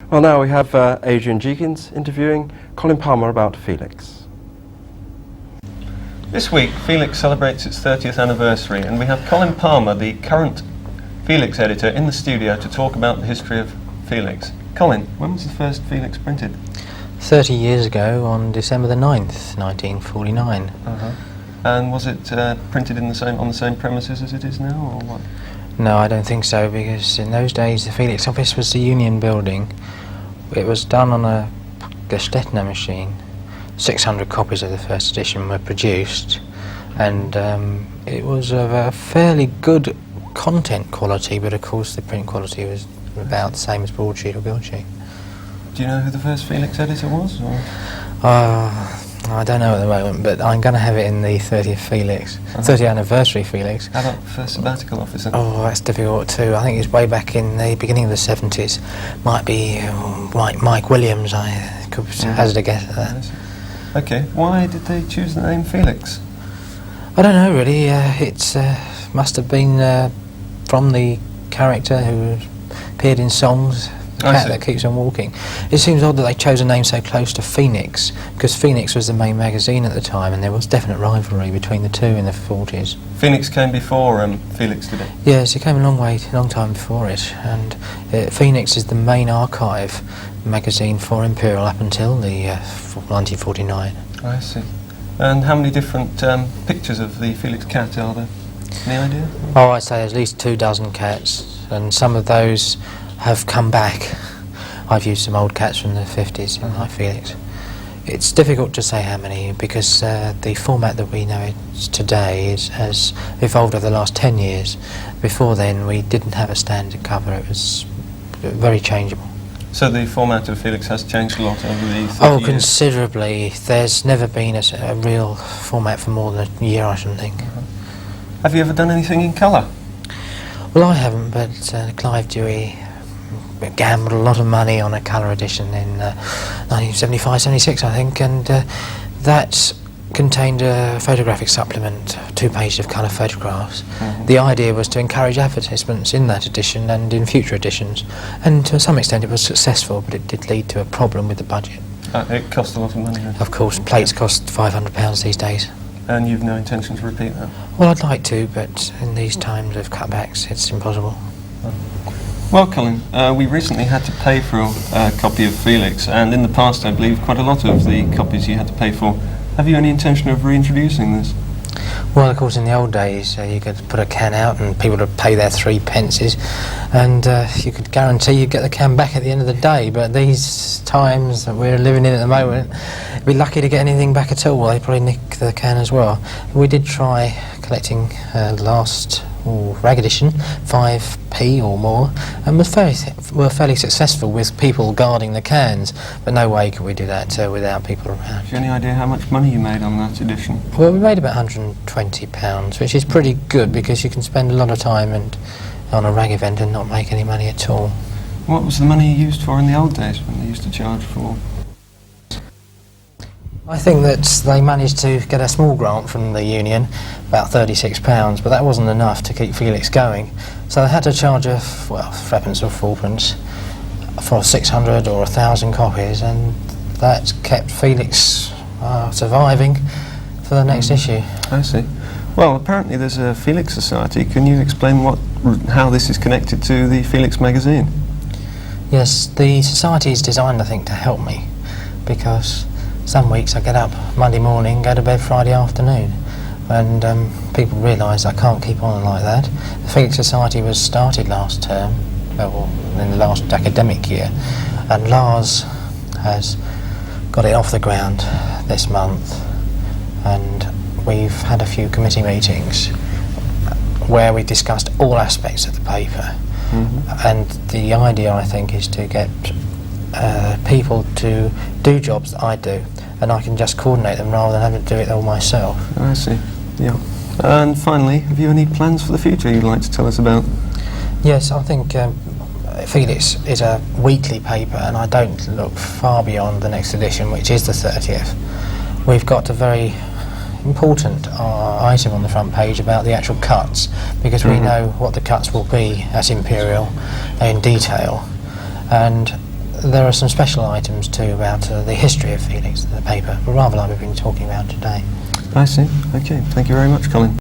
Well, now we have Adrian Jenkins interviewing Colin Palmer about Felix. This week, Felix celebrates its 30th anniversary, and we have Colin Palmer, the current Felix editor, in the studio to talk about the history of Felix. Colin, when was the first Felix printed? 30 years ago, on December the 9th, 1949. And was it printed on the same premises as it is now, or what? No, I don't think so, because in those days the Felix office was the Union building. It was done on a Gestetner machine. 600 copies of the first edition were produced, and it was of a fairly good content quality, but of course the print quality was about the same as broadsheet or bildsheet. Do you know who the first Felix editor was? Or? I don't know at the moment, but I'm going to have it in the 30th Felix, 30th anniversary Felix. How about the first sabbatical officer? Oh, that's difficult too. I think it's way back in the beginning of the 70s. Might be Mike Williams, I could hazard a guess at that. Okay, why did they choose the name Felix? I don't know really. It must have been from the character who appeared in songs, the cat that keeps on walking. It seems odd that they chose a name so close to Phoenix, because Phoenix was the main magazine at the time, and there was definite rivalry between the two in the 40s. Phoenix came before Felix, did it? Yes, it came a long time before it, and Phoenix is the main archive magazine for Imperial up until the 1949. I see. And how many different pictures of the Felix cat are there? Any idea? Oh, I'd say at least 24 cats, and some of those have come back. I've used some old cats from the 50s in my Felix. It's difficult to say how many, because the format that we know it today has evolved over the last 10 years. Before then we didn't have a standard cover, it was very changeable. So the format of Felix has changed a lot over the 30 years? Oh, considerably. There's never been a real format for more than a year, I shouldn't think. Have you ever done anything in colour? Well, I haven't, but Clive Dewey gambled a lot of money on a colour edition in 1975-76, I think, and that contained a photographic supplement, 2 pages of colour photographs. The idea was to encourage advertisements in that edition and in future editions, and to some extent it was successful, but it did lead to a problem with the budget. It cost a lot of money, then? Of course, plates cost £500 these days. And you've no intention to repeat that? Well, I'd like to, but in these times of cutbacks it's impossible. Well, Colin, we recently had to pay for a copy of Felix, and in the past I believe quite a lot of the copies you had to pay for. Have you any intention of reintroducing this? Well, of course, in the old days you could put a can out and people would pay their 3 pences, and you could guarantee you'd get the can back at the end of the day. But these times that we're living in at the moment, you'd be lucky to get anything back at all. They'd probably nick the can as well. We did try collecting last rag edition, 5p or more, and were fairly successful with people guarding the cans, but no way could we do that without people around. Have you any idea how much money you made on that edition? Well, we made about £120, which is pretty good, because you can spend a lot of time on a rag event and not make any money at all. What was the money you used for in the old days, when they used to charge for? I think that they managed to get a small grant from the union, about £36, but that wasn't enough to keep Felix going. So they had to charge threepence or fourpence for 600 or 1,000 copies, and that kept Felix surviving for the next issue. I see. Well, apparently there's a Felix Society. Can you explain how this is connected to the Felix magazine? Yes, the society is designed, I think, to help me, because some weeks I get up Monday morning, go to bed Friday afternoon, and people realise I can't keep on like that. The Felix Society was started last term, in the last academic year, and Lars has got it off the ground this month, and we've had a few committee meetings where we discussed all aspects of the paper, and the idea, I think, is to get people to do jobs that I do, and I can just coordinate them rather than having to do it all myself. I see, yeah. And finally, have you any plans for the future you'd like to tell us about? Yes, I think Felix is a weekly paper, and I don't look far beyond the next edition, which is the 30th. We've got a very important item on the front page about the actual cuts, because we know what the cuts will be at Imperial in detail, and there are some special items too about the history of Felix, the paper, rather like we've been talking about today. I see. Okay, thank you very much, Colin.